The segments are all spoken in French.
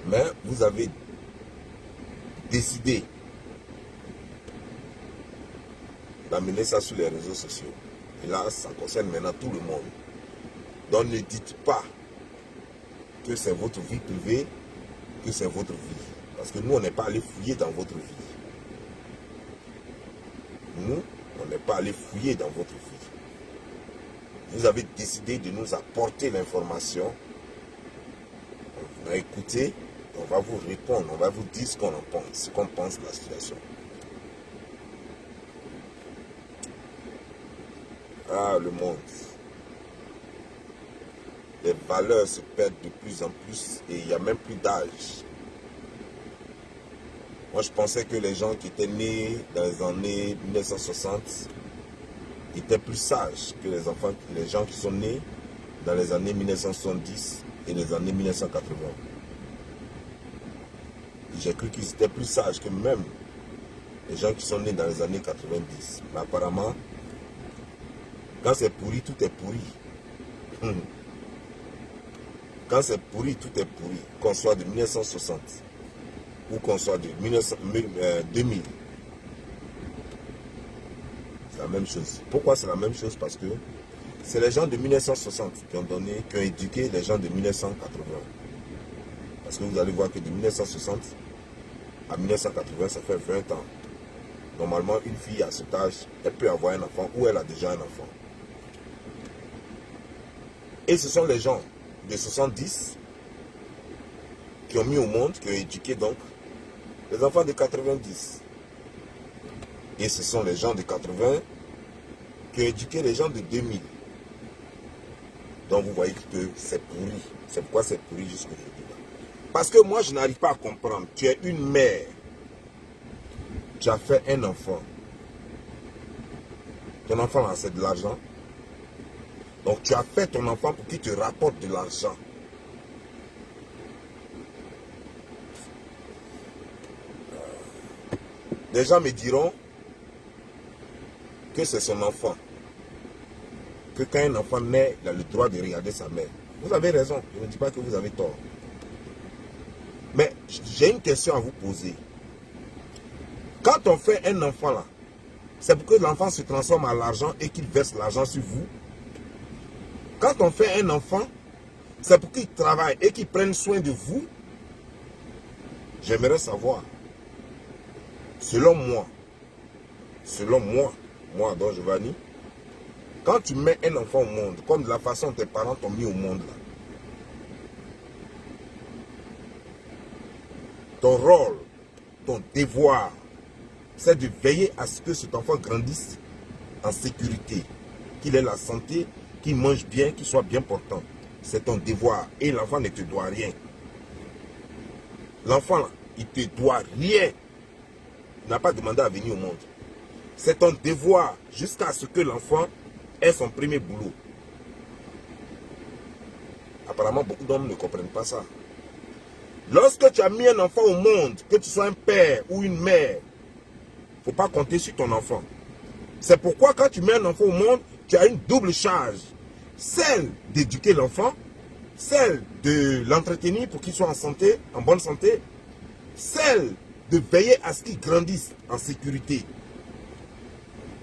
Mais vous avez décidé d'amener ça sur les réseaux sociaux. Et là, ça concerne maintenant tout le monde. Donc ne dites pas que c'est votre vie privée, que c'est votre vie. Parce que nous, on n'est pas allé fouiller dans votre vie. Nous, on n'est pas allé fouiller dans votre vie. Vous avez décidé de nous apporter l'information. On a écouté, on va vous répondre, on va vous dire ce qu'on en pense, ce qu'on pense de la situation. Ah, le monde. Les valeurs se perdent de plus en plus et il n'y a même plus d'âge. Moi, je pensais que les gens qui étaient nés dans les années 1960 étaient plus sages que les gens qui sont nés dans les années 1970 et les années 1980. J'ai cru qu'ils étaient plus sages que même les gens qui sont nés dans les années 90. Mais apparemment, quand c'est pourri, tout est pourri. Quand c'est pourri, tout est pourri. Qu'on soit de 1960 ou qu'on soit de 2000. C'est la même chose. Pourquoi c'est la même chose? Parce que c'est les gens de 1960 qui ont éduqué les gens de 1980. Parce que vous allez voir que de 1960 à 1980, ça fait 20 ans. Normalement, une fille à cet âge, elle peut avoir un enfant ou elle a déjà un enfant. Et ce sont les gens de 70 qui ont mis au monde, qui ont éduqué donc les enfants de 90. Et ce sont les gens de 80 qui ont éduqué les gens de 2000. Donc vous voyez que c'est pourri. C'est pourquoi c'est pourri jusqu'aujourd'hui. Parce que moi, je n'arrive pas à comprendre. Tu es une mère. Tu as fait un enfant. Ton enfant, là, c'est de l'argent. Donc tu as fait ton enfant pour qu'il te rapporte de l'argent. Les gens me diront que c'est son enfant. Que quand un enfant naît, il a le droit de regarder sa mère. Vous avez raison. Je ne dis pas que vous avez tort. Mais j'ai une question à vous poser. Quand on fait un enfant là, c'est pour que l'enfant se transforme en l'argent et qu'il verse l'argent sur vous. Quand on fait un enfant, c'est pour qu'il travaille et qu'il prenne soin de vous. J'aimerais savoir, selon moi, moi, Don Giovanni, quand tu mets un enfant au monde, comme de la façon dont tes parents t'ont mis au monde là, ton rôle, ton devoir, c'est de veiller à ce que cet enfant grandisse en sécurité, qu'il ait la santé, qu'il mange bien, qu'il soit bien portant. C'est ton devoir et l'enfant ne te doit rien. L'enfant là, il ne te doit rien. Il n'a pas demandé à venir au monde. C'est ton devoir jusqu'à ce que l'enfant ait son premier boulot. Apparemment, beaucoup d'hommes ne comprennent pas ça. Lorsque tu as mis un enfant au monde, que tu sois un père ou une mère, il ne faut pas compter sur ton enfant. C'est pourquoi quand tu mets un enfant au monde, tu as une double charge. Celle d'éduquer l'enfant, celle de l'entretenir pour qu'il soit en santé, en bonne santé, celle de veiller à ce qu'il grandisse en sécurité.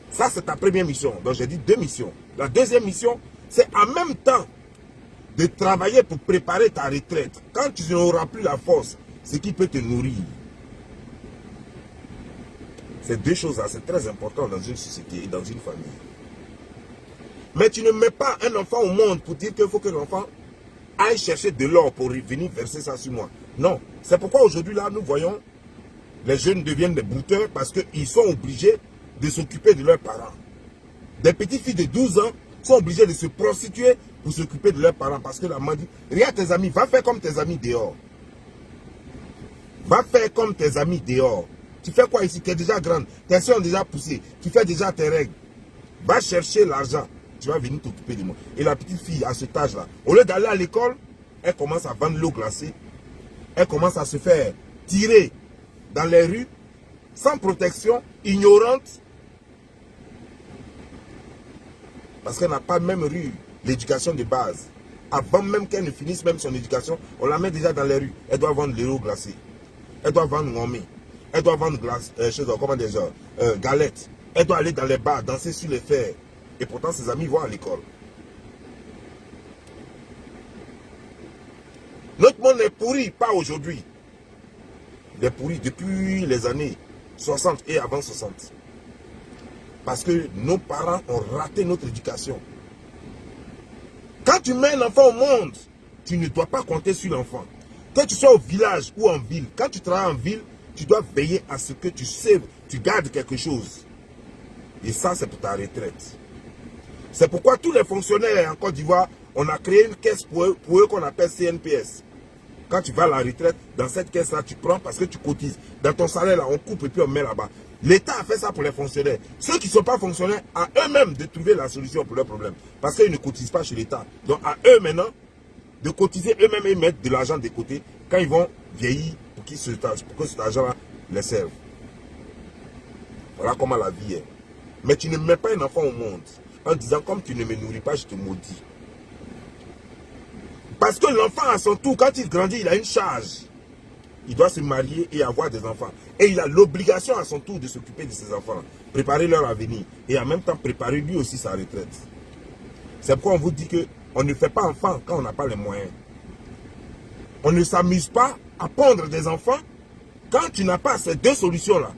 Ça, c'est ta première mission. Donc, j'ai dit 2 missions. La deuxième mission, c'est en même temps de travailler pour préparer ta retraite. Quand tu n'auras plus la force, ce qui peut te nourrir. Ces 2 choses-là, c'est très important dans une société et dans une famille. Mais tu ne mets pas un enfant au monde pour dire qu'il faut que l'enfant aille chercher de l'or pour venir verser ça sur moi. Non. C'est pourquoi aujourd'hui, là, nous voyons les jeunes deviennent des brouteurs parce qu'ils sont obligés de s'occuper de leurs parents. Des petites filles de 12 ans sont obligées de se prostituer pour s'occuper de leurs parents parce que la maman dit, regarde tes amis, va faire comme tes amis dehors. Va faire comme tes amis dehors. Tu fais quoi ici? Tu es déjà grande, tes soeurs ont déjà poussé, tu fais déjà tes règles. Va chercher l'argent, tu vas venir t'occuper de moi. Et la petite fille à cet âge-là, au lieu d'aller à l'école, elle commence à vendre l'eau glacée. Elle commence à se faire tirer dans les rues, sans protection, ignorante. Parce qu'elle n'a pas même eu l'éducation de base. avant même qu'elle ne finisse même son éducation, on la met déjà dans les rues. Elle doit vendre l'euro glacé. Elle doit vendre ngomé. Elle doit vendre galettes. Elle doit aller dans les bars, danser sur les fers. Et pourtant, ses amis vont à l'école. Notre monde est pourri, pas aujourd'hui. Il est pourri depuis les années 60 et avant 60. Parce que nos parents ont raté notre éducation. Quand tu mets un enfant au monde, tu ne dois pas compter sur l'enfant. Que tu sois au village ou en ville, quand tu travailles en ville, tu dois veiller à ce que tu sais, tu gardes quelque chose. Et ça, c'est pour ta retraite. C'est pourquoi tous les fonctionnaires en Côte d'Ivoire, on a créé une caisse pour eux qu'on appelle CNPS. Quand tu vas à la retraite, dans cette caisse-là, tu prends parce que tu cotises. Dans ton salaire, là, on coupe et puis on met là-bas. L'État a fait ça pour les fonctionnaires. Ceux qui ne sont pas fonctionnaires, à eux-mêmes de trouver la solution pour leurs problèmes. Parce qu'ils ne cotisent pas chez l'État. Donc à eux maintenant, de cotiser eux-mêmes et mettre de l'argent de côté quand ils vont vieillir pour que cet argent-là les serve. Voilà comment la vie est. Mais tu ne mets pas un enfant au monde en disant comme tu ne me nourris pas, je te maudis. Parce que l'enfant à son tour, quand il grandit, il a une charge. Il doit se marier et avoir des enfants. Et il a l'obligation à son tour de s'occuper de ses enfants. Préparer leur avenir. Et en même temps préparer lui aussi sa retraite. C'est pourquoi on vous dit qu'on ne fait pas enfant quand on n'a pas les moyens. On ne s'amuse pas à pondre des enfants quand tu n'as pas ces deux solutions-là.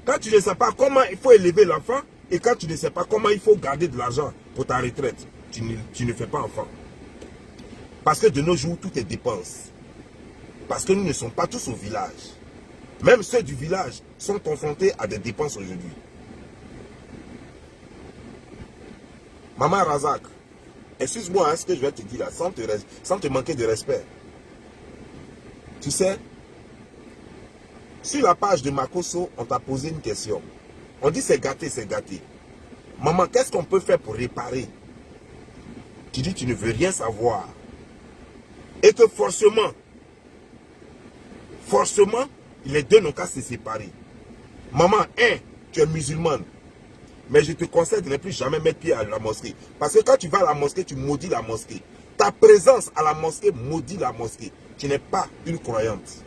Quand tu ne sais pas comment il faut élever l'enfant et quand tu ne sais pas comment il faut garder de l'argent pour ta retraite, tu ne fais pas enfant. Parce que de nos jours, tout est dépense. Parce que nous ne sommes pas tous au village. Même ceux du village sont confrontés à des dépenses aujourd'hui. Maman Razak, excuse-moi ce que je vais te dire là, sans te manquer de respect. Tu sais, sur la page de Makoso, on t'a posé une question. On dit c'est gâté, c'est gâté. Maman, qu'est-ce qu'on peut faire pour réparer? Tu dis tu ne veux rien savoir. Et que forcément, les deux n'ont qu'à se séparer. Maman, tu es musulmane. Mais je te conseille de ne plus jamais mettre pied à la mosquée. Parce que quand tu vas à la mosquée, tu maudis la mosquée. Ta présence à la mosquée maudit la mosquée. Tu n'es pas une croyante.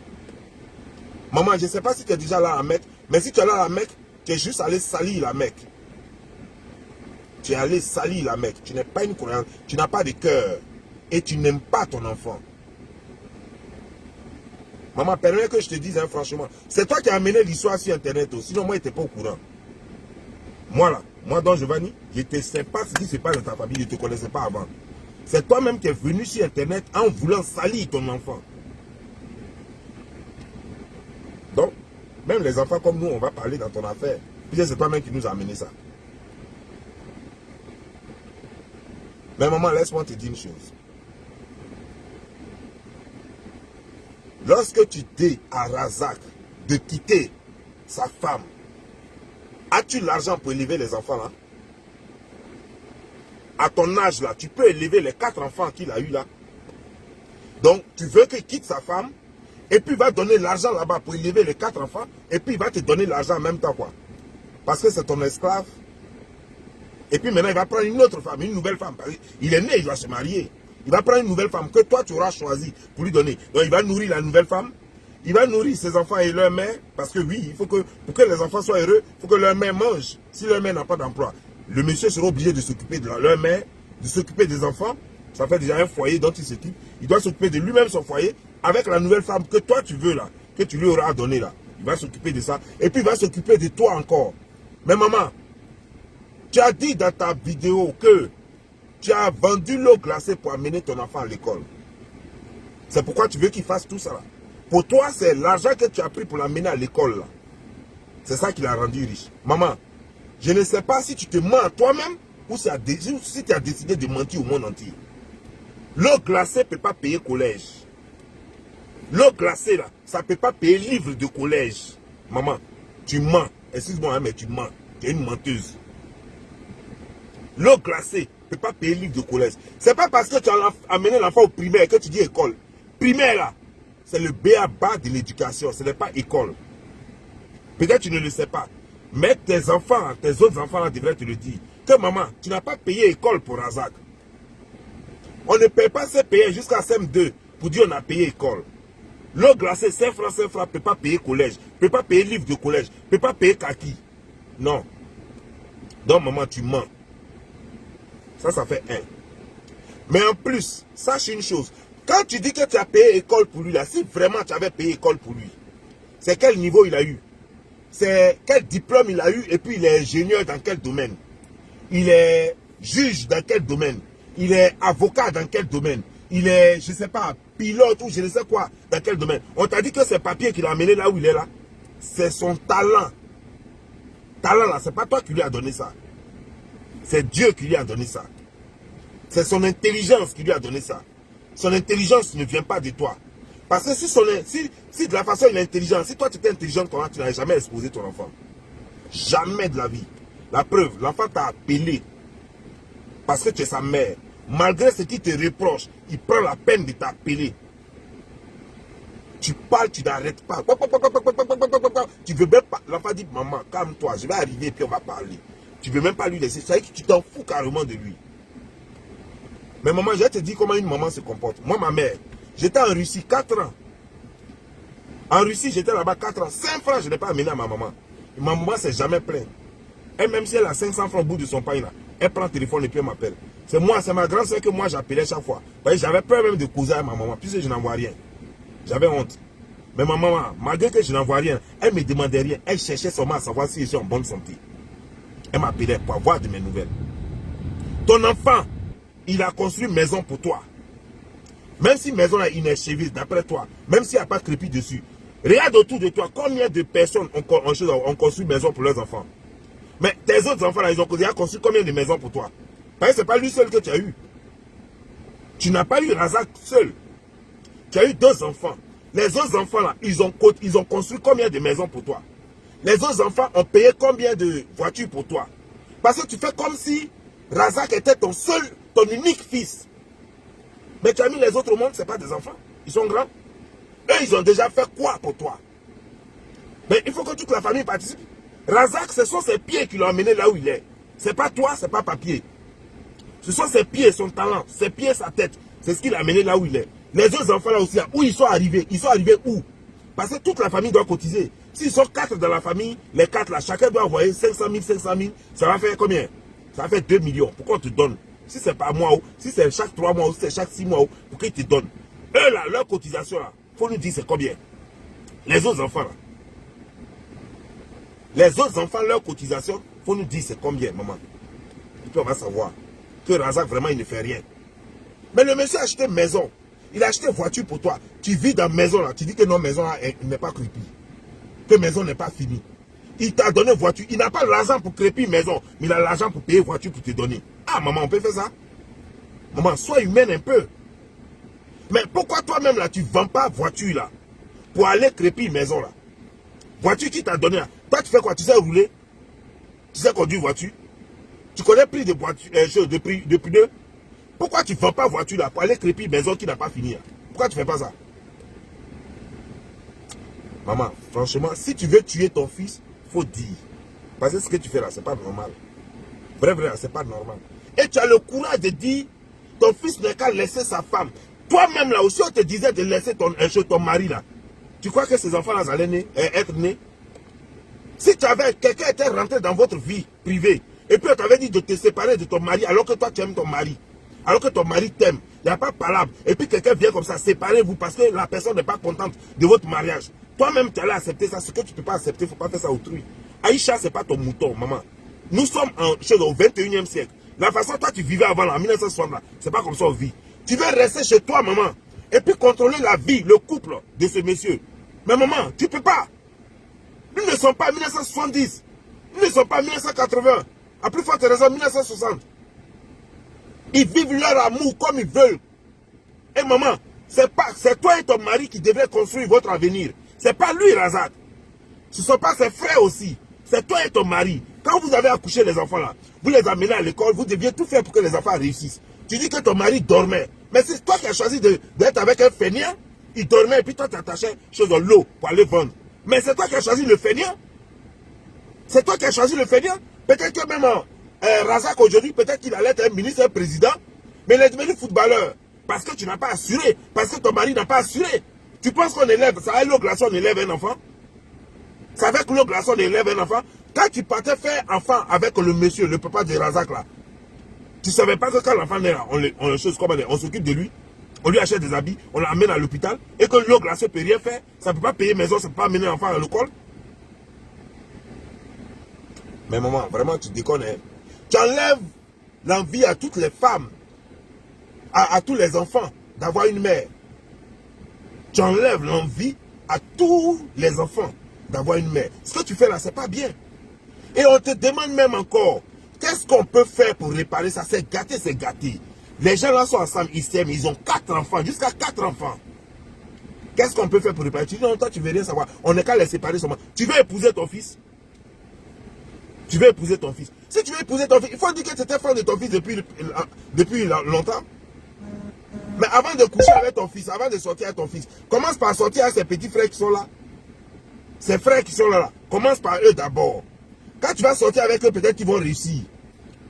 Maman, je ne sais pas si tu es déjà là à Mecque, mais si tu es là à la Mecque, tu es juste allé salir la Mecque. Tu es allé salir la Mecque. Tu n'es pas une croyante. Tu n'as pas de cœur. Et tu n'aimes pas ton enfant. Maman, permets que je te dise, hein, franchement, c'est toi qui as amené l'histoire sur Internet. Sinon, moi, je n'étais pas au courant. Moi, là, moi, Don Giovanni, je ne sais pas ce qui se passe dans ta famille. Je ne te connaissais pas avant. C'est toi-même qui es venu sur Internet en voulant salir ton enfant. Donc, même les enfants comme nous, on va parler dans ton affaire. Puis c'est toi-même qui nous a amené ça. Mais maman, laisse-moi te dire une chose. Lorsque tu dis à Razak de quitter sa femme, as-tu l'argent pour élever les enfants là? À ton âge là, tu peux élever les 4 enfants qu'il a eu là. Donc, tu veux qu'il quitte sa femme, et puis il va donner l'argent là-bas pour élever les 4 enfants, et puis il va te donner l'argent en même temps quoi. Parce que c'est ton esclave. Et puis maintenant, il va prendre une autre femme, une nouvelle femme. Il est né, il doit se marier. Il va prendre une nouvelle femme que toi, tu auras choisi pour lui donner. Donc, il va nourrir la nouvelle femme. Il va nourrir ses enfants et leur mère. Parce que oui, il faut que, pour que les enfants soient heureux, il faut que leur mère mange. Si leur mère n'a pas d'emploi, le monsieur sera obligé de s'occuper de leur mère, de s'occuper des enfants. Ça fait déjà un foyer dont il s'occupe. Il doit s'occuper de lui-même son foyer avec la nouvelle femme que toi, tu veux là, que tu lui auras donné là. Il va s'occuper de ça. Et puis, il va s'occuper de toi encore. Mais maman, tu as dit dans ta vidéo que tu as vendu l'eau glacée pour amener ton enfant à l'école. C'est pourquoi tu veux qu'il fasse tout ça là. Pour toi, c'est l'argent que tu as pris pour l'amener à l'école là. C'est ça qui l'a rendu riche. Maman, je ne sais pas si tu te mens à toi-même ou si tu as décidé de mentir au monde entier. L'eau glacée ne peut pas payer collège. L'eau glacée là, ça ne peut pas payer livre de collège. Maman, tu mens. Excuse-moi, hein, mais tu mens. Tu es une menteuse. L'eau glacée ne peut pas payer livre de collège. Ce n'est pas parce que tu as amené l'enfant au primaire que tu dis école. Primaire là, c'est le b.a.-ba de l'éducation. Ce n'est pas école. Peut-être tu ne le sais pas. Mais tes enfants, tes autres enfants là devraient te le dire. Que maman, tu n'as pas payé école pour Razak. On ne paye pas ses payés jusqu'à CM2 pour dire on a payé école. L'eau glacée, 5 francs, ne peut pas payer collège, ne peut pas payer livre de collège, ne peut pas payer kaki. Non. Donc, maman, tu mens. Ça fait 1. Mais en plus, sache une chose. Quand tu dis que tu as payé école pour lui, là, si vraiment tu avais payé école pour lui, c'est quel niveau il a eu? C'est quel diplôme il a eu? Et puis, il est ingénieur dans quel domaine? Il est juge dans quel domaine? Il est avocat dans quel domaine? Il est, je ne sais pas, pilote ou je ne sais quoi, dans quel domaine? On t'a dit que c'est papier qu'il a amené là où il est là. C'est son talent. Talent là, c'est pas toi qui lui as donné ça. C'est Dieu qui lui a donné ça. C'est son intelligence qui lui a donné ça. Son intelligence ne vient pas de toi. Parce que si de la façon il est intelligent, si toi tu étais intelligent, comment tu n'avais jamais exposé ton enfant? Jamais de la vie. La preuve, l'enfant t'a appelé parce que tu es sa mère. Malgré ce qu'il te reproche, il prend la peine de t'appeler. Tu parles, tu n'arrêtes pas. Tu veux même pas. L'enfant dit, maman, calme-toi, je vais arriver et puis on va parler. Tu ne veux même pas lui laisser. Ça veut dire que tu t'en fous carrément de lui. Mais maman, je vais te dire comment une maman se comporte. Moi, ma mère, j'étais en Russie 4 ans. En Russie, j'étais là-bas 4 ans. 5 francs, je n'ai pas amené à ma maman. Et ma maman s'est jamais plainte. Et même si elle a 500 francs au bout de son pain, là, elle prend le téléphone et puis elle m'appelle. C'est moi, c'est ma grande soeur que moi j'appelais chaque fois. J'avais peur même de causer à ma maman, puisque je n'en vois rien. J'avais honte. Mais ma maman, malgré que je n'en vois rien, elle ne me demandait rien. Elle cherchait seulement à savoir si je suis en bonne santé. Elle m'appelait pour avoir de mes nouvelles. Ton enfant, il a construit une maison pour toi. Même si maison là inachevée, d'après toi, même s'il n'y a pas de crépi dessus, regarde autour de toi combien de personnes ont construit une maison pour leurs enfants. Mais tes autres enfants là, ils ont déjà construit combien de maisons pour toi? Parce que ce n'est pas lui seul que tu as eu. Tu n'as pas eu Razak seul. Tu as eu 2 enfants. Les autres enfants là, ils ont construit combien de maisons pour toi? Les autres enfants ont payé combien de voitures pour toi? Parce que tu fais comme si Razak était ton unique fils. Mais tu as mis les autres au monde, ce n'est pas des enfants. Ils sont grands. Eux, ils ont déjà fait quoi pour toi? Mais il faut que toute la famille participe. Razak, ce sont ses pieds qui l'ont amené là où il est. Ce n'est pas toi, ce n'est pas papier. Ce sont ses pieds, son talent, ses pieds, sa tête. C'est ce qu'il a amené là où il est. Les autres enfants là aussi, où ils sont arrivés où? Parce que toute la famille doit cotiser. S'ils sont 4 dans la famille, les 4 là, chacun doit envoyer 500 000, ça va faire combien? Ça va faire 2 millions. Pourquoi on te donne? Si c'est pas moi, si c'est chaque 3 mois, si c'est chaque 6 mois, pourquoi ils te donnent? Eux là, leur cotisation là, il faut nous dire c'est combien? Les autres enfants là. Les autres enfants, leur cotisation, il faut nous dire c'est combien, maman. Et puis on va savoir que Razak vraiment il ne fait rien. Mais le monsieur a acheté maison. Il a acheté voiture pour toi. Tu vis dans maison là. Tu dis que non, maison n'est pas creepy. Que maison n'est pas finie. Il t'a donné voiture. Il n'a pas l'argent pour crépi maison. Mais il a l'argent pour payer voiture pour te donner. Ah maman, on peut faire ça? Maman, sois humaine un peu. Mais pourquoi toi-même là, tu ne vends pas voiture là? Pour aller crépi maison là. Voiture qui t'a donné là. Toi tu fais quoi? Tu sais rouler? Tu sais conduire voiture? Tu connais le prix de voiture, de pneus? Pourquoi tu ne vends pas voiture là pour aller crépi maison qui n'a pas fini là? Pourquoi tu ne fais pas ça? Maman, franchement, si tu veux tuer ton fils, il faut dire. Parce que ce que tu fais là, ce n'est pas normal. Vrai, ce n'est pas normal. Et tu as le courage de dire, ton fils n'a qu'à laisser sa femme. Toi-même là aussi, on te disait de laisser ton mari là. Tu crois que ces enfants là allaient être nés? Si tu avais, quelqu'un était rentré dans votre vie privée, et puis on t'avait dit de te séparer de ton mari, alors que toi tu aimes ton mari, alors que ton mari t'aime, il n'y a pas de palabre, et puis quelqu'un vient comme ça, séparez-vous parce que la personne n'est pas contente de votre mariage. Toi-même tu allais accepter ça, ce que tu ne peux pas accepter, il ne faut pas faire ça autrui. Aïcha, ce n'est pas ton mouton, maman. Nous sommes au 21e siècle. La façon dont toi tu vivais avant, là, en 1960, là, ce n'est pas comme ça on vit. Tu veux rester chez toi, maman, et puis contrôler la vie, le couple de ce monsieur. Mais maman, tu ne peux pas. Nous ne sommes pas en 1970. Nous ne sommes pas en 1980. À plus forte raison, 1960. Ils vivent leur amour comme ils veulent. Et maman, c'est toi et ton mari qui devraient construire votre avenir. C'est pas lui, Razak. Ce ne sont pas ses frères aussi. C'est toi et ton mari. Quand vous avez accouché les enfants là, vous les amenez à l'école, vous deviez tout faire pour que les enfants réussissent. Tu dis que ton mari dormait. Mais c'est toi qui as choisi d'être avec un fainéant. Il dormait et puis toi tu attachais chose dans l'eau pour aller vendre. Mais c'est toi qui as choisi le fainéant. C'est toi qui as choisi le fainéant. Peut-être que même Razak aujourd'hui, peut-être qu'il allait être un ministre, un président. Mais il est devenu footballeur. Parce que tu n'as pas assuré. Parce que ton mari n'a pas assuré. Tu penses qu'on élève, ça avec l'eau glaçon, on élève un enfant? C'est avec l'eau glaçon, on élève un enfant? Quand tu partais faire enfant avec le monsieur, le papa de Razak là, tu ne savais pas que quand l'enfant est là, on s'occupe de lui, on lui achète des habits, on l'amène à l'hôpital, et que l'eau glacée ne peut rien faire, ça ne peut pas payer maison, ça ne peut pas amener l'enfant à l'école. Mais maman, vraiment tu déconnes. Hein? Tu enlèves l'envie à toutes les femmes, à tous les enfants d'avoir une mère. Tu enlèves l'envie à tous les enfants d'avoir une mère. Ce que tu fais là, c'est pas bien. Et on te demande même encore, qu'est-ce qu'on peut faire pour réparer ça? C'est gâté, c'est gâté. Les gens là sont ensemble, ils s'aiment, ils ont 4 enfants, jusqu'à 4 enfants. Qu'est-ce qu'on peut faire pour réparer? Tu dis non, toi tu veux rien savoir. On n'est qu'à les séparer seulement. Tu veux épouser ton fils? Tu veux épouser ton fils? Si tu veux épouser ton fils, il faut dire que tu étais fan de ton fils depuis longtemps. Mais avant de coucher avec ton fils, avant de sortir avec ton fils, commence par sortir avec ses petits frères qui sont là. Ces frères qui sont là, commence par eux d'abord. Quand tu vas sortir avec eux, peut-être qu'ils vont réussir.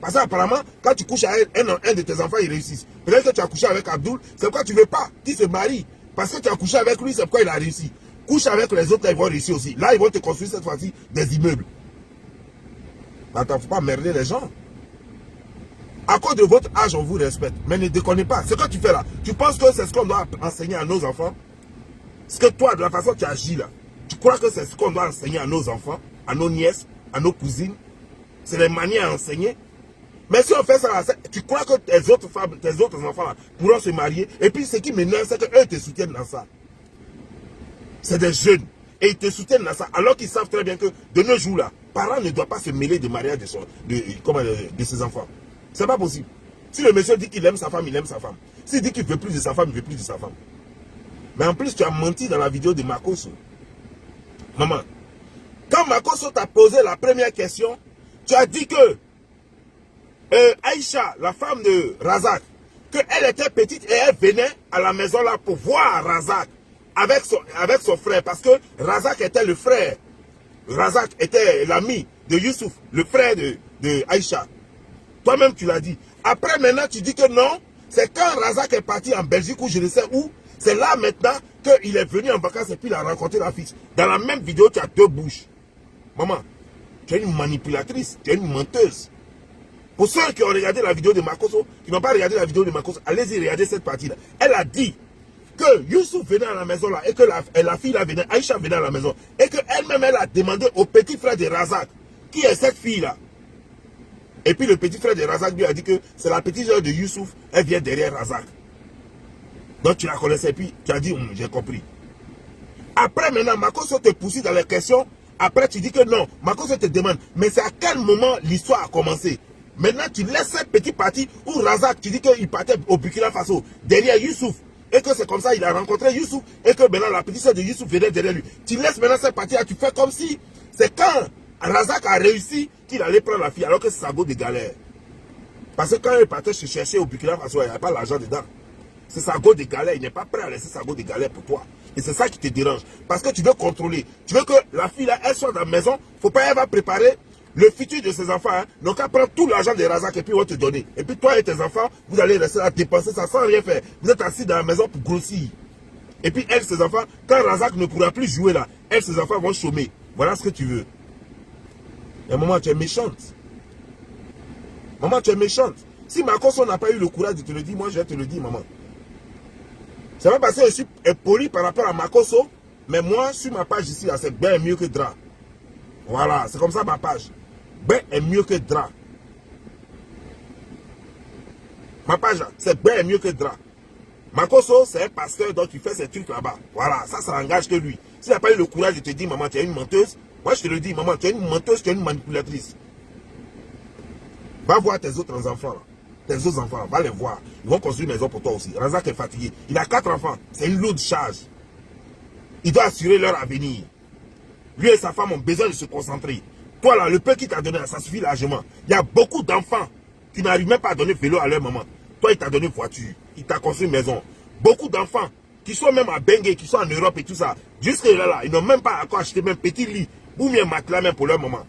Parce qu'apparemment, quand tu couches avec un de tes enfants, ils réussissent. Peut-être que tu as couché avec Abdoul, c'est pourquoi tu ne veux pas qu'il se marie. Parce que tu as couché avec lui, c'est pourquoi il a réussi. Couche avec les autres, là, ils vont réussir aussi. Là, ils vont te construire cette fois-ci des immeubles. Attends, il ne faut pas merder les gens. À cause de votre âge, on vous respecte. Mais ne déconnez pas. Ce que tu fais là, tu penses que c'est ce qu'on doit enseigner à nos enfants? Ce que toi, de la façon que tu agis là, tu crois que c'est ce qu'on doit enseigner à nos enfants, à nos nièces, à nos cousines? C'est les manières à enseigner? Mais si on fait ça, là, tu crois que tes autres femmes, tes autres enfants là, pourront se marier? Et puis ce qui m'énerve, c'est qu'eux te soutiennent dans ça. C'est des jeunes. Et ils te soutiennent dans ça. Alors qu'ils savent très bien que de nos jours là, parents ne doivent pas se mêler de mariage de ses enfants. C'est pas possible. Si le monsieur dit qu'il aime sa femme, il aime sa femme. S'il dit qu'il veut plus de sa femme, il veut plus de sa femme. Mais en plus, tu as menti dans la vidéo de Makosso. Maman, quand Makosso t'a posé la première question, tu as dit que Aïcha, la femme de Razak, qu'elle était petite et elle venait à la maison là pour voir Razak avec son frère. Parce que Razak était le frère. Razak était l'ami de Youssouf, le frère de Aïcha. Toi-même, tu l'as dit. Après, maintenant, tu dis que non. C'est quand Razak est parti en Belgique ou je ne sais où. C'est là maintenant qu'il est venu en vacances et puis il a rencontré la fille. Dans la même vidéo, tu as 2 bouches. Maman, tu es une manipulatrice. Tu es une menteuse. Pour ceux qui ont regardé la vidéo de Makosso, qui n'ont pas regardé la vidéo de Makosso, allez-y regarder cette partie-là. Elle a dit que Youssouf venait à la maison là et que la fille là venait, Aïcha venait à la maison. Et qu'elle-même, elle a demandé au petit frère de Razak, qui est cette fille-là? Et puis le petit frère de Razak lui a dit que c'est la petite sœur de Youssouf, elle vient derrière Razak. Donc tu la connaissais et puis tu as dit, j'ai compris. Après maintenant, Makosso te poursuit dans les questions. Après tu dis que non, Makosso te demande, mais c'est à quel moment l'histoire a commencé? Maintenant tu laisses cette petite partie où Razak, tu dis qu'il partait au Burkina Faso, derrière Youssouf. Et que c'est comme ça il a rencontré Youssouf. Et que maintenant la petite sœur de Youssouf venait derrière lui. Tu laisses maintenant cette partie-là, tu fais comme si c'est quand Razak a réussi qu'il allait prendre la fille alors que c'est sa go de galère. Parce que quand il partait se chercher au Burkina Faso, il n'y a pas l'argent dedans. C'est sa go de galère, il n'est pas prêt à laisser sa go de galère pour toi. Et c'est ça qui te dérange. Parce que tu veux contrôler. Tu veux que la fille là, elle soit dans la maison. Faut pas, elle va préparer le futur de ses enfants. Hein. Donc elle prend tout l'argent de Razak et puis on va te donner. Et puis toi et tes enfants, vous allez rester là dépenser ça sans rien faire. Vous êtes assis dans la maison pour grossir. Et puis elle, ses enfants, quand Razak ne pourra plus jouer là, elle, ses enfants vont chômer. Voilà ce que tu veux. Et maman, tu es méchante. Maman, tu es méchante. Si Makosso n'a pas eu le courage de te le dire, moi je vais te le dire, maman. C'est pas parce que je suis poli par rapport à Makosso, mais moi, sur ma page ici, c'est bien mieux que Dra. Voilà, c'est comme ça ma page. Ben est mieux que Dra. Ma page, c'est bien mieux que Dra. Makosso, c'est un pasteur, donc il fait ses trucs là-bas. Voilà, ça engage que lui. S'il n'a pas eu le courage de te dire, maman, tu es une menteuse, moi je te le dis, maman, tu es une menteuse, tu es une manipulatrice. Va voir tes autres enfants là. Tes autres enfants, va les voir. Ils vont construire une maison pour toi aussi. Razak est fatigué. Il a 4 enfants. C'est une lourde charge. Il doit assurer leur avenir. Lui et sa femme ont besoin de se concentrer. Toi là, le peu qu'il t'a donné, ça suffit largement. Il y a beaucoup d'enfants qui n'arrivent même pas à donner vélo à leur maman. Toi, il t'a donné voiture. Il t'a construit une maison. Beaucoup d'enfants qui sont même à Bengue, qui sont en Europe et tout ça. Jusque là, ils n'ont même pas encore acheté même petit lit ou bien matelas même pour leur maman.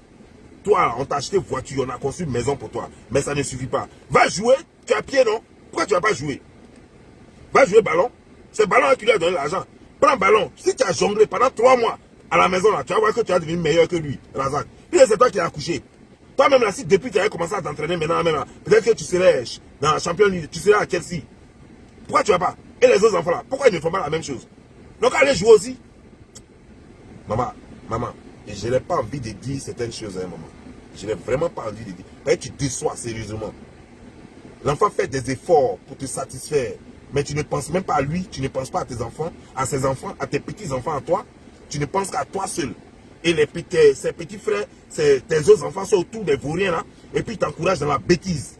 Toi, on t'a acheté voiture, on a construit une maison pour toi. Mais ça ne suffit pas. Va jouer, tu as pied, non? Pourquoi tu ne vas pas jouer? Va jouer ballon. C'est ballon qui lui a donné l'argent. Prends ballon. Si tu as jonglé pendant 3 mois à la maison, là, tu vas voir que tu vas devenir meilleur que lui, Razak. Puis c'est toi qui l'as accouché. Toi-même, là, si depuis tu avais commencé à t'entraîner maintenant, même, peut-être que tu serais dans la Champions League, tu serais à Chelsea. Pourquoi tu ne vas pas? Et les autres enfants là, pourquoi ils ne font pas la même chose? Donc allez jouer aussi. Maman, je n'ai pas envie de dire certaines choses, hein, maman. Je n'ai vraiment pas envie de dire. Parce que tu déçois sérieusement. L'enfant fait des efforts pour te satisfaire. Mais tu ne penses même pas à lui, tu ne penses pas à tes enfants, à ses enfants, à tes petits-enfants, à toi. Tu ne penses qu'à toi seul. Et ses petits frères, tes autres enfants sont autour des vauriens là. Et puis ils t'encouragent dans la bêtise.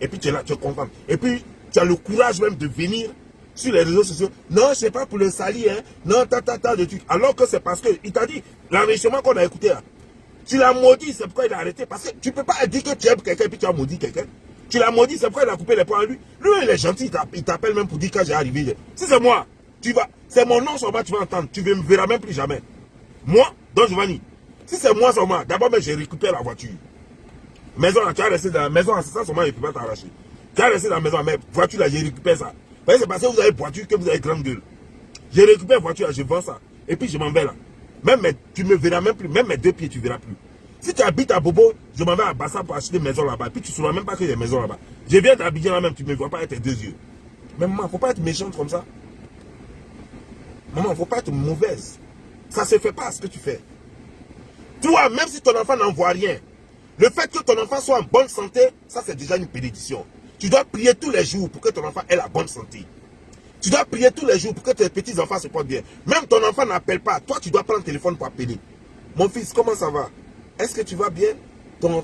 Et puis tu es là, tu es content. Et puis tu as le courage même de venir sur les réseaux sociaux. Non, c'est pas pour le salir, hein. Non, de trucs. Alors que c'est parce qu'il t'a dit, l'enregistrement qu'on a écouté là, tu l'as maudit, c'est pourquoi il a arrêté. Parce que tu ne peux pas dire que tu aimes quelqu'un et puis tu as maudit quelqu'un. Tu l'as maudit, c'est pourquoi il a coupé les poings à lui. Lui, il est gentil, il t'appelle même pour dire quand j'ai arrivé. Si c'est moi, c'est mon nom seulement tu vas entendre. Tu ne me verras même plus jamais. Moi, Don Giovanni, si c'est moi seulement, d'abord, je récupère la voiture. Maison, là, tu vas rester dans la maison, c'est ça seulement, il ne peut pas t'arracher. Tu vas rester dans la maison, mais voiture là, je récupère ça. Vous voyez, c'est parce que vous avez voiture que vous avez grande gueule. Je récupère la voiture là, je vends ça. Et puis je m'en vais là. Même tu ne me verras même plus, même mes 2 pieds, tu ne verras plus. Si tu habites à Bobo, je m'en vais à Bassa pour acheter une maison là-bas. Puis tu ne sauras même pas qu'il y a une maison là-bas. Je viens d'Abidjan là même, tu ne me vois pas avec tes 2 yeux. Mais maman, il ne faut pas être méchante comme ça. Maman, il ne faut pas être mauvaise. Ça ne se fait pas ce que tu fais. Toi, même si ton enfant n'en voit rien, le fait que ton enfant soit en bonne santé, ça c'est déjà une bénédiction. Tu dois prier tous les jours pour que ton enfant ait la bonne santé. Tu dois prier tous les jours pour que tes petits-enfants se portent bien. Même ton enfant n'appelle pas. Toi, tu dois prendre le téléphone pour appeler. Mon fils, comment ça va? Est-ce que tu vas bien?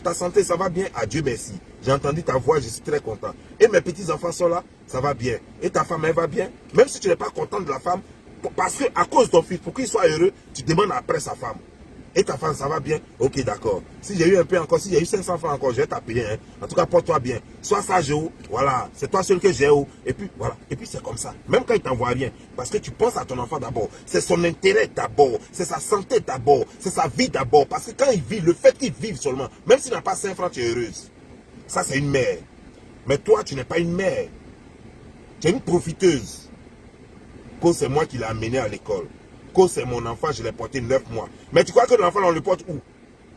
Ta santé, ça va bien? Adieu, merci. J'ai entendu ta voix, je suis très content. Et mes petits-enfants sont là, ça va bien. Et ta femme, elle va bien? Même si tu n'es pas content de la femme, parce qu'à cause de ton fils, pour qu'il soit heureux, tu demandes après sa femme. Et ta femme, ça va bien? Ok, d'accord. Si j'ai eu un peu encore, si j'ai eu 500 francs encore, je vais t'appeler. Hein. En tout cas, porte-toi bien. Sois sage, voilà. C'est toi seul que j'ai. Et puis, voilà. Et puis, c'est comme ça. Même quand il t'envoie rien. Parce que tu penses à ton enfant d'abord. C'est son intérêt d'abord. C'est sa santé d'abord. C'est sa vie d'abord. Parce que quand il vit, le fait qu'il vive seulement, même s'il n'a pas 5 francs, tu es heureuse. Ça, c'est une mère. Mais toi, tu n'es pas une mère. Tu es une profiteuse. Cause c'est moi qui l'ai amené à l'école. Cause c'est mon enfant, je l'ai porté 9 mois. Mais tu crois que l'enfant, on le porte où?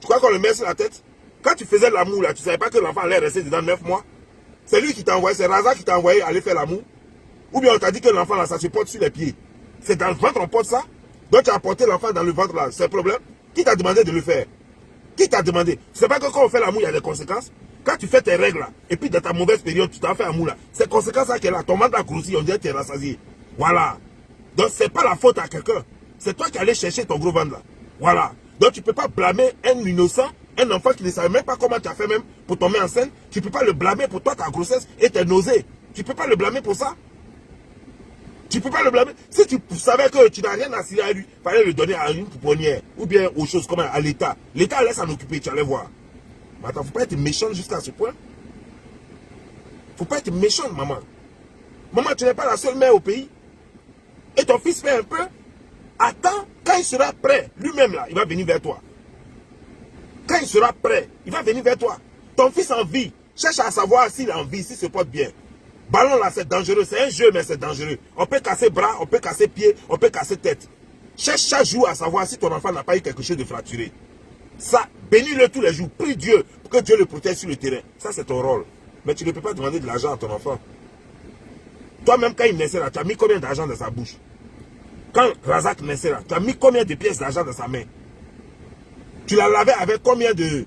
Tu crois qu'on le met sur la tête? Quand tu faisais l'amour, là, tu ne savais pas que l'enfant allait rester dedans 9 mois? C'est lui qui t'a envoyé, c'est Raza qui t'a envoyé aller faire l'amour? Ou bien on t'a dit que l'enfant, là, ça se porte sur les pieds? C'est dans le ventre, on porte ça? Donc tu as porté l'enfant dans le ventre, là, c'est le problème? Qui t'a demandé de le faire? Qui t'a demandé? C'est pas que quand on fait l'amour, il y a des conséquences? Quand tu fais tes règles, là, et puis dans ta mauvaise période, tu t'as fait l'amour, là, ces conséquences-là qu'elle a, ton ventre a grossi, on dirait que tu es rassasié. Voilà. Donc c'est pas la faute à quelqu'un. C'est toi qui allais chercher ton gros ventre là. Voilà. Donc tu ne peux pas blâmer un innocent, un enfant qui ne savait même pas comment tu as fait même pour tomber enceinte. Tu ne peux pas le blâmer pour toi, ta grossesse et tes nausées. Tu ne peux pas le blâmer pour ça. Tu ne peux pas le blâmer. Si tu savais que tu n'as rien à cirer à lui, il fallait le donner à une pouponnière ou bien aux choses comme à l'État. L'État laisse s'en occuper, tu allais voir. Mais attends, il ne faut pas être méchant jusqu'à ce point. Il ne faut pas être méchant, maman. Maman, tu n'es pas la seule mère au pays. Et ton fils fait un peu. Attends, quand il sera prêt, lui-même là, il va venir vers toi. Quand il sera prêt, il va venir vers toi. Ton fils en vie, cherche à savoir s'il a envie, s'il se porte bien. Ballon là, c'est dangereux, c'est un jeu, mais c'est dangereux. On peut casser bras, on peut casser pieds, on peut casser tête. Cherche chaque jour à savoir si ton enfant n'a pas eu quelque chose de fracturé. Ça, bénis-le tous les jours, prie Dieu pour que Dieu le protège sur le terrain. Ça, c'est ton rôle. Mais tu ne peux pas demander de l'argent à ton enfant. Toi-même, quand il naissait là, tu as mis combien d'argent dans sa bouche? Quand Razak naissait là, tu as mis combien de pièces d'argent dans sa main? Tu l'as lavé avec combien de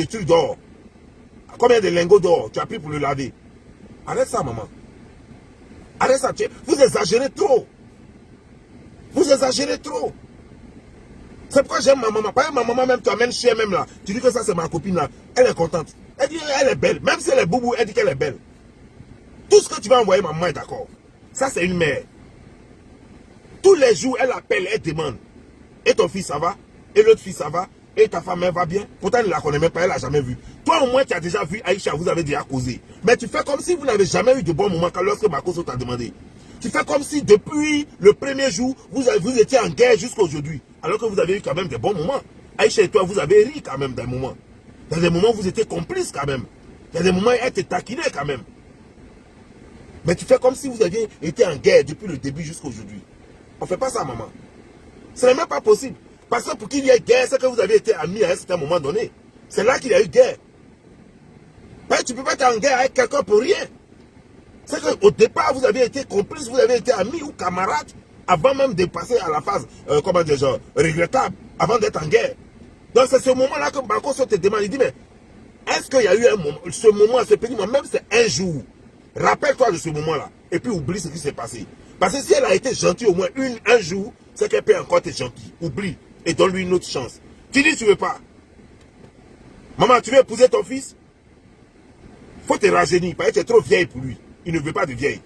trucs d'or? Combien de lingots d'or tu as pris pour le laver? Arrête ça, maman. Arrête ça. Vous exagérez trop. Vous exagérez trop. C'est pourquoi j'aime ma maman. Par exemple, ma maman même, tu amènes chez elle même là. Tu dis que ça c'est ma copine là. Elle est contente. Elle dit elle est belle. Même si elle est boubou, elle dit qu'elle est belle. Tout ce que tu vas envoyer, maman est d'accord. Ça c'est une mère. Tous les jours, elle appelle, elle demande. Et ton fils, ça va? Et l'autre fils, ça va? Et ta femme, elle va bien? Pourtant, elle ne la connaît même pas, elle ne l'a jamais vue. Toi, au moins, tu as déjà vu Aïcha, vous avez déjà causé. Mais tu fais comme si vous n'avez jamais eu de bons moments quand lorsque Makoso t'a demandé. Tu fais comme si depuis le premier jour, vous étiez en guerre jusqu'à aujourd'hui. Alors que vous avez eu quand même des bons moments. Aïcha et toi, vous avez ri quand même des moments. Dans des moments, vous étiez complices quand même. Il y a des moments, elle te taquinait quand même. Mais tu fais comme si vous aviez été en guerre depuis le début jusqu'à aujourd'hui. On ne fait pas ça, maman. Ce n'est même pas possible. Parce que pour qu'il y ait guerre, c'est que vous avez été amis à un certain moment donné. C'est là qu'il y a eu guerre. Mais tu ne peux pas être en guerre avec quelqu'un pour rien. C'est qu'au départ, vous avez été complices, vous avez été amis ou camarades avant même de passer à la phase, comment dire, genre, regrettable, avant d'être en guerre. Donc c'est ce moment-là que Banco te demande, il dit, mais est-ce qu'il y a eu un moment, ce moment, ce petit moment, même c'est un jour, rappelle-toi de ce moment-là, et puis oublie ce qui s'est passé. Parce que si elle a été gentille au moins un jour, c'est qu'elle peut encore être gentille. Oublie, et donne-lui une autre chance. Tu dis, tu veux pas. Maman, tu veux épouser ton fils? Faut te rajeunir, parce que tu es trop vieille pour lui. Il ne veut pas de vieille.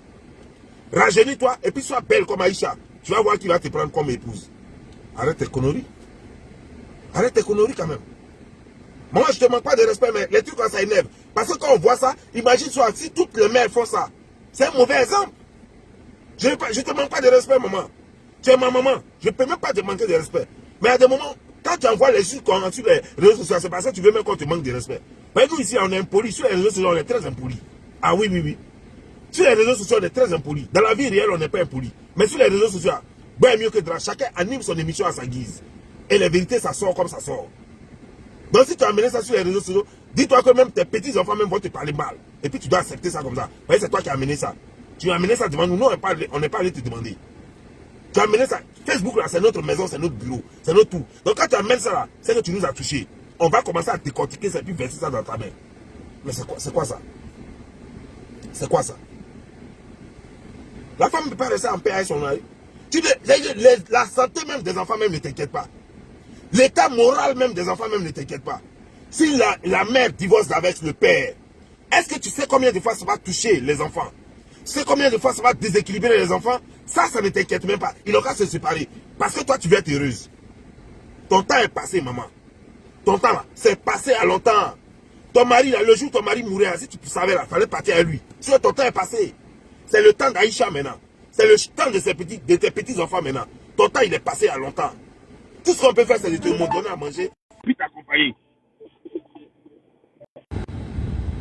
Rajeunis-toi et puis sois belle comme Aïcha. Tu vas voir qu'il va te prendre comme épouse. Arrête tes conneries. Arrête tes conneries quand même. Moi, je ne te manque pas de respect, mais les trucs quand ça énerve. Parce que quand on voit ça, imagine-toi, si toutes les mères font ça, c'est un mauvais exemple. Je ne te manque pas de respect, maman. Tu es ma maman. Je ne peux même pas te manquer de respect. Mais à des moments, quand tu envoies les choses sur les réseaux sociaux, c'est parce que tu veux même qu'on te manque de respect. Mais nous, ici, on est impoli. Sur les réseaux sociaux, on est très impoli. Ah oui, oui, oui. Sur les réseaux sociaux, on est très impoli. Dans la vie réelle, on n'est pas impoli. Mais sur les réseaux sociaux, bien mieux que drap. Chacun anime son émission à sa guise. Et la vérité, ça sort comme ça sort. Donc si tu as amené ça sur les réseaux sociaux, dis-toi que même tes petits-enfants même vont te parler mal. Et puis tu dois accepter ça comme ça. Parce que c'est toi qui as amené ça. Tu as amené ça devant nous. Nous, on n'est pas allé te demander. Tu as amené ça. Facebook, là, c'est notre maison, c'est notre bureau, c'est notre tout. Donc quand tu amènes ça là, c'est que tu nous as touché. On va commencer à décortiquer ça et puis verser ça dans ta main. Mais c'est quoi ça? C'est quoi ça? La femme ne peut pas rester en paix avec son mari. La santé même des enfants même ne t'inquiète pas. L'état moral même des enfants même ne t'inquiète pas. Si la mère divorce avec le père, est-ce que tu sais combien de fois ça va toucher les enfants? Tu sais combien de fois ça va déséquilibrer les enfants? Ça ne t'inquiète même pas. Ils n'ont qu'à se séparer. Parce que toi, tu veux être heureuse. Ton temps est passé, maman. Ton temps, là, c'est passé à longtemps. Ton mari, là, le jour où ton mari mourait, si tu savais, là, il fallait partir à lui. Sinon, ton temps est passé. C'est le temps d'Aïcha maintenant. C'est le temps de tes petits-enfants maintenant. Ton temps, il est passé à longtemps. Tout ce qu'on peut faire, c'est de te donner à manger, puis t'accompagner.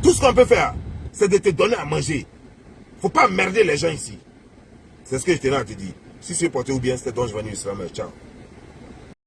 Tout ce qu'on peut faire, c'est de te donner à manger. Faut pas merder les gens ici. C'est ce que je tenais à te dire. Si tu es porté ou bien, c'était donc je vais venir Islam. Ciao.